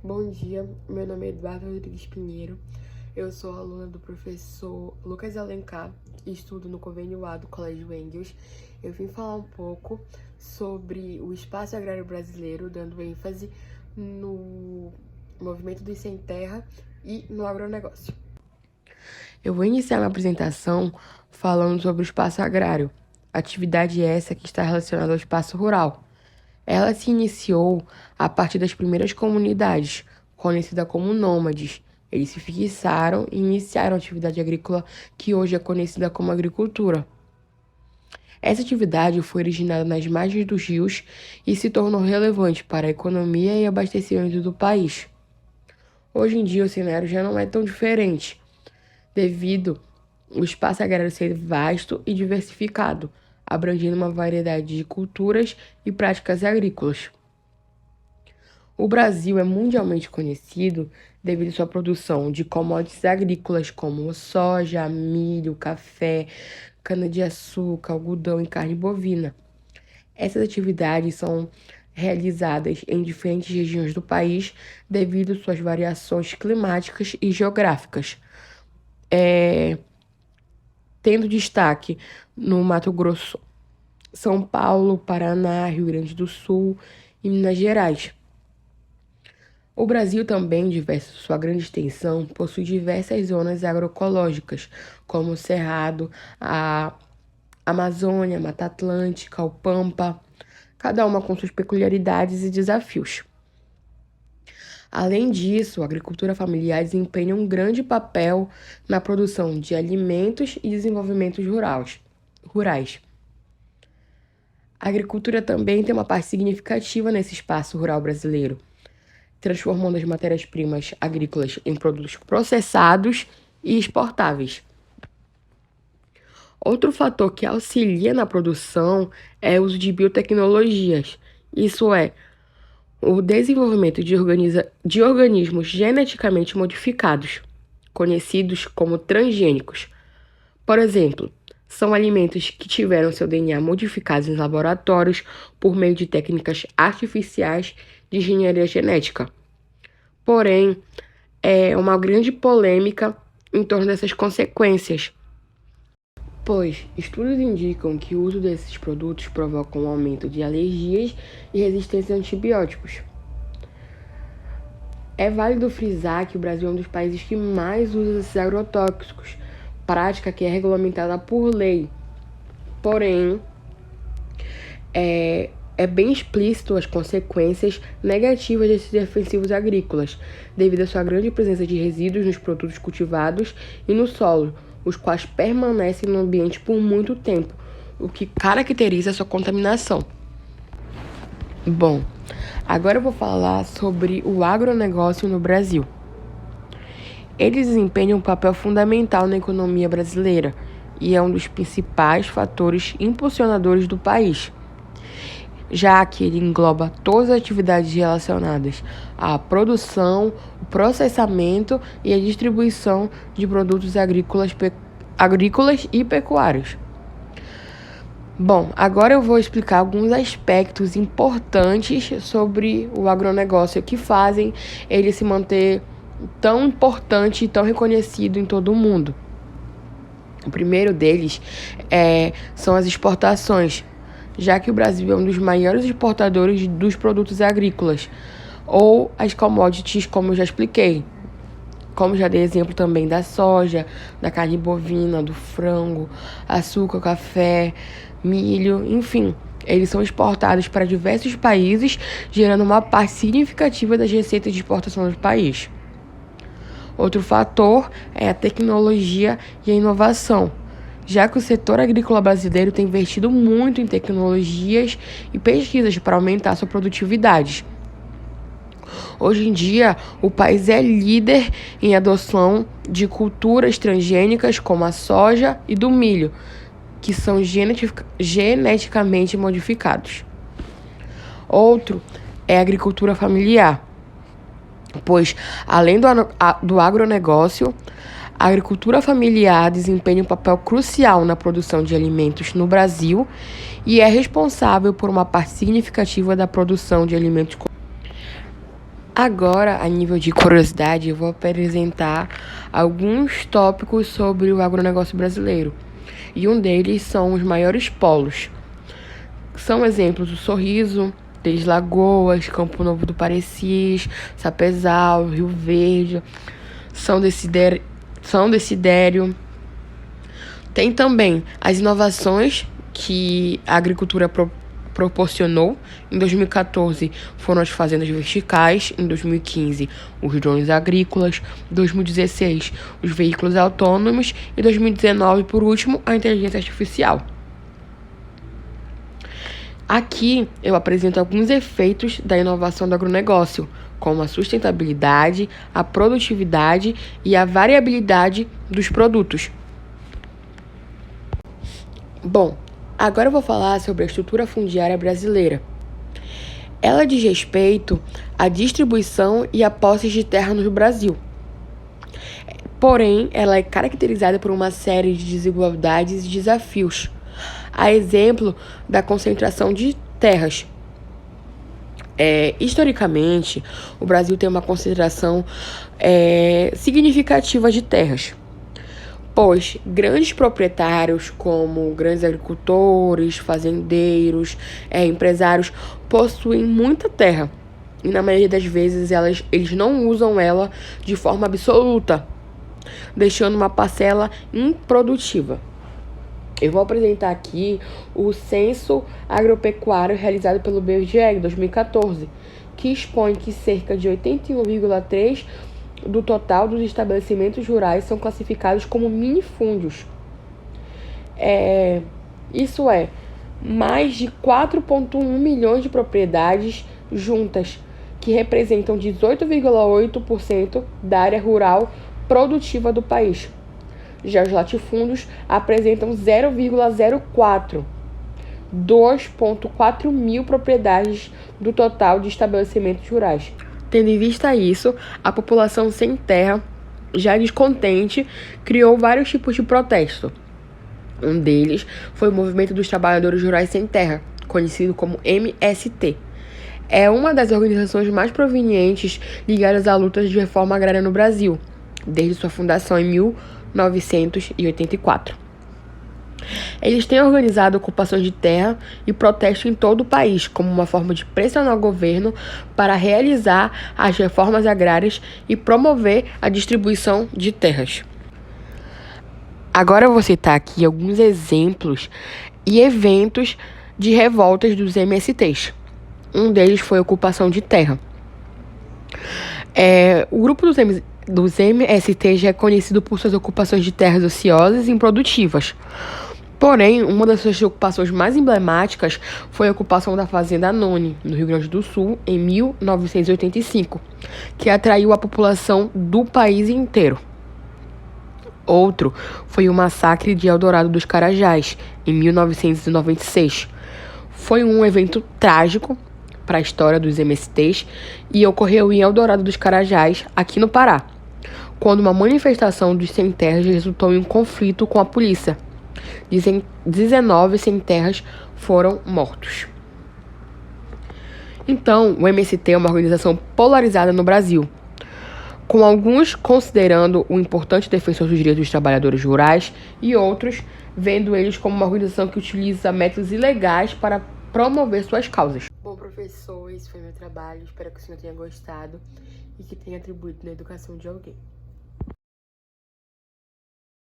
Bom dia, meu nome é Eduardo Rodrigues Pinheiro, eu sou aluna do professor Lucas Alencar e estudo no Convênio A do Colégio Engels. Eu vim falar um pouco sobre o espaço agrário brasileiro, dando ênfase no movimento dos sem terra e no agronegócio. Eu vou iniciar minha apresentação falando sobre o espaço agrário, atividade essa que está relacionada ao espaço rural. Ela se iniciou a partir das primeiras comunidades, conhecida como nômades. Eles se fixaram e iniciaram a atividade agrícola que hoje é conhecida como agricultura. Essa atividade foi originada nas margens dos rios e se tornou relevante para a economia e abastecimento do país. Hoje em dia o cenário já não é tão diferente, devido ao espaço agrário ser vasto e diversificado, abrangendo uma variedade de culturas e práticas agrícolas. O Brasil é mundialmente conhecido devido à sua produção de commodities agrícolas como soja, milho, café, cana-de-açúcar, algodão e carne bovina. Essas atividades são realizadas em diferentes regiões do país devido às suas variações climáticas e geográficas, tendo destaque no Mato Grosso, São Paulo, Paraná, Rio Grande do Sul e Minas Gerais. O Brasil também, diverso sua grande extensão, possui diversas zonas agroecológicas, como o Cerrado, a Amazônia, Mata Atlântica, o Pampa, cada uma com suas peculiaridades e desafios. Além disso, a agricultura familiar desempenha um grande papel na produção de alimentos e desenvolvimento rurais. A agricultura também tem uma parte significativa nesse espaço rural brasileiro, transformando as matérias-primas agrícolas em produtos processados e exportáveis. Outro fator que auxilia na produção é o uso de biotecnologias, isso é, o desenvolvimento de organismos geneticamente modificados, conhecidos como transgênicos. Por exemplo, são alimentos que tiveram seu DNA modificado em laboratórios por meio de técnicas artificiais de engenharia genética. Porém, é uma grande polêmica em torno dessas consequências, pois estudos indicam que o uso desses produtos provoca um aumento de alergias e resistência a antibióticos. É válido frisar que o Brasil é um dos países que mais usa esses agrotóxicos, prática que é regulamentada por lei. Porém, é bem explícito as consequências negativas desses defensivos agrícolas, devido à sua grande presença de resíduos nos produtos cultivados e no solo, os quais permanecem no ambiente por muito tempo, o que caracteriza a sua contaminação. Bom, agora eu vou falar sobre o agronegócio no Brasil. Ele desempenha um papel fundamental na economia brasileira e é um dos principais fatores impulsionadores do país, já que ele engloba todas as atividades relacionadas à produção, o processamento e a distribuição de produtos agrícolas e pecuários. Bom, agora eu vou explicar alguns aspectos importantes sobre o agronegócio que fazem ele se manter tão importante e tão reconhecido em todo o mundo. O primeiro deles são as exportações, já que o Brasil é um dos maiores exportadores dos produtos agrícolas, ou as commodities, como eu já expliquei. Como já dei exemplo também da soja, da carne bovina, do frango, açúcar, café, milho, enfim. Eles são exportados para diversos países, gerando uma parte significativa das receitas de exportação do país. Outro fator é a tecnologia e a inovação, já que o setor agrícola brasileiro tem investido muito em tecnologias e pesquisas para aumentar sua produtividade. Hoje em dia, o país é líder em adoção de culturas transgênicas como a soja e do milho, que são geneticamente modificados. Outro é a agricultura familiar, pois, além do agronegócio, a agricultura familiar desempenha um papel crucial na produção de alimentos no Brasil e é responsável por uma parte significativa da produção de alimentos. Agora, a nível de curiosidade, eu vou apresentar alguns tópicos sobre o agronegócio brasileiro. E um deles são os maiores polos. São exemplos o Sorriso, Três Lagoas, Campo Novo do Parecis, Sapezal, Rio Verde, São Desidério. Tem também as inovações que a agricultura proporcionou. Em 2014 foram as fazendas verticais, em 2015 os drones agrícolas, 2016 os veículos autônomos e 2019, por último, a inteligência artificial. Aqui eu apresento alguns efeitos da inovação do agronegócio, como a sustentabilidade, a produtividade e a variabilidade dos produtos. Bom, agora eu vou falar sobre a estrutura fundiária brasileira. Ela diz respeito à distribuição e à posse de terra no Brasil. Porém, ela é caracterizada por uma série de desigualdades e desafios, a exemplo da concentração de terras. Historicamente, o Brasil tem uma concentração significativa de terras, pois grandes proprietários, como grandes agricultores, fazendeiros, empresários, possuem muita terra. E na maioria das vezes eles não usam ela de forma absoluta, deixando uma parcela improdutiva. Eu vou apresentar aqui o Censo Agropecuário realizado pelo IBGE em 2014, que expõe que cerca de 81,3% do total dos estabelecimentos rurais são classificados como minifúndios. Isso é, mais de 4,1 milhões de propriedades juntas, que representam 18,8% da área rural produtiva do país. Já os latifúndios apresentam 0,04%, 2,4 mil propriedades do total de estabelecimentos rurais. Tendo em vista isso, a população sem terra, já descontente, criou vários tipos de protesto. Um deles foi o Movimento dos Trabalhadores Rurais Sem Terra, conhecido como MST. É uma das organizações mais provenientes ligadas à luta de reforma agrária no Brasil, desde sua fundação em 1984. Eles têm organizado ocupações de terra e protesto em todo o país, como uma forma de pressionar o governo para realizar as reformas agrárias e promover a distribuição de terras. Agora eu vou citar aqui alguns exemplos e eventos de revoltas dos MSTs. Um deles foi a ocupação de terra. O grupo dos MSTs é conhecido por suas ocupações de terras ociosas e improdutivas. Porém, uma das suas ocupações mais emblemáticas foi a ocupação da Fazenda Anone, no Rio Grande do Sul, em 1985, que atraiu a população do país inteiro. Outro foi o massacre de Eldorado dos Carajás, em 1996. Foi um evento trágico para a história dos MSTs e ocorreu em Eldorado dos Carajás, aqui no Pará, quando uma manifestação dos sem-terras resultou em um conflito com a polícia. 19 sem-terras foram mortos. Então, o MST é uma organização polarizada no Brasil, com alguns considerando um importante defensor dos direitos dos trabalhadores rurais e outros vendo eles como uma organização que utiliza métodos ilegais para promover suas causas. Bom, professor, esse foi meu trabalho. Espero que o senhor tenha gostado e que tenha atribuído na educação de alguém.